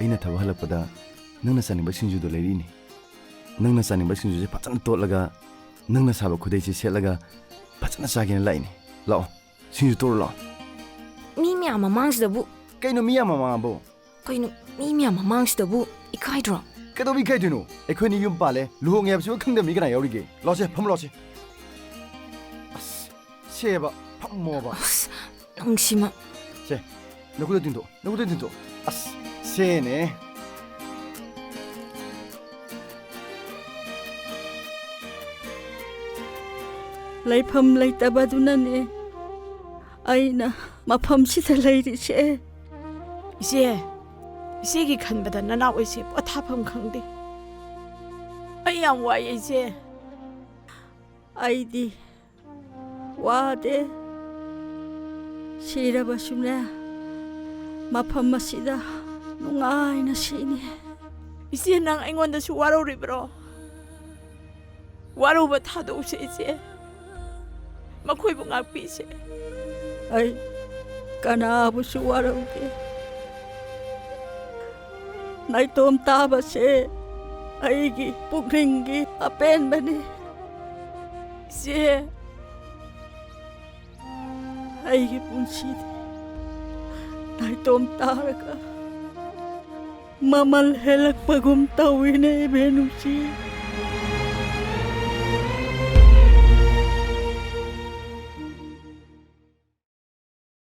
ꯑꯩꯅ ꯊꯕꯛ ꯍꯜꯂꯛꯄꯗ ꯅꯪꯅ ꯆꯥꯅꯤꯡꯕ ꯁꯤꯡꯖꯨꯗꯣ ꯂꯩꯔꯤꯅꯤ ꯅꯪꯅ ꯆꯥꯅꯤꯡꯕ ꯁꯤꯡꯖꯨꯁꯦ ꯐꯖꯅ ꯇꯣꯠꯂꯒ ꯅꯪꯅ ꯁꯥꯕ ꯈꯨꯗꯩꯁꯦ ꯁꯦꯠꯂꯒ ꯐꯖꯅ ꯆꯥꯒꯦꯅ ꯂꯥꯛꯏꯅꯤ ꯂꯥꯛꯑꯣ ꯁꯤꯡꯖꯨ ꯇꯣꯠꯂꯣ ꯂꯥꯛꯑꯣ ꯃꯤ ꯃꯌꯥꯝ ꯃꯃꯥꯡꯁꯤꯗꯕꯨ ꯀꯩꯅꯣ ꯃꯤ ꯌꯥꯝ ꯃꯃꯥꯡꯕꯣ ꯀꯩꯅꯣ ꯃꯤ ꯃꯌꯥꯝ ꯃꯃꯥꯡꯁꯤꯗꯕꯨ ꯏꯀꯥꯏꯗ꯭ꯔꯣ ꯀꯩꯗꯧꯕꯤ ꯏꯀꯥꯏꯗꯣꯏꯅꯣ ꯑꯩꯈꯣꯏꯅꯤ ꯌꯨꯝ ꯄꯥꯜꯂꯦ ꯂꯨꯍꯣꯡꯉꯦ ꯍꯥꯏꯕꯁꯤꯕꯨ ꯈꯪꯗꯕ ꯃꯤ ꯀꯅꯥ ꯌꯥꯎꯔꯤꯒꯦ ꯂꯥꯛꯁꯦ ꯐꯝꯃꯨ ꯂꯥꯛꯁꯦ ꯑꯁ ꯁꯦꯕ ꯐꯝꯃꯣꯕ ꯑꯁ ꯅꯪꯁꯤꯃ ꯁꯦ ꯅꯈꯨꯠꯇ ꯇꯤꯡꯊꯣꯛ ꯅꯈꯨꯠꯇ ꯇꯤꯡꯊꯣꯛ ꯑꯁ ꯁꯦꯅꯦ ꯂꯩꯐꯝ ꯂꯩꯇꯕꯗꯨꯅꯅꯦ ꯑꯩꯅ ꯃꯐꯝꯁꯤꯗ ꯂꯩꯔꯤꯁꯦ 이제 이제기 칸보다 나나 오이세 뽀타밤 강데 아이양 와예 이제 ꯑꯩꯗꯤ ꯋꯥꯗꯦ ꯁꯤꯔꯕꯁꯨꯅꯦ ꯃꯐꯝ ꯑꯁꯤꯗ ꯅꯨꯡꯉꯥꯏꯅ ꯁꯤꯅꯤ 이제 난 아이원다시 와로리브로 와로바 타도우세 이제 마코이부 ꯉꯥꯛꯄꯤꯁꯦ ꯑꯩ ꯀꯅꯥꯕꯨꯁꯨ ꯋꯥꯔꯧꯗꯦ ꯅꯥꯏꯇꯣꯝ ꯇꯥꯕꯁꯦ ꯑꯩꯒꯤ ꯄꯨꯛꯅꯤꯡꯒꯤ ꯑꯄꯦꯟꯕꯅꯤ 이제 ꯑꯩꯒꯤ ꯄꯨꯟꯁꯤꯗꯤ ꯅꯥꯏꯇꯣꯝ ꯇꯥꯔꯒ ꯃꯃꯜ ꯍꯦꯜꯂꯛꯄꯒꯨꯝ ꯇꯧꯏꯅꯦ ꯏꯕꯦꯟꯅꯨꯡꯁꯤ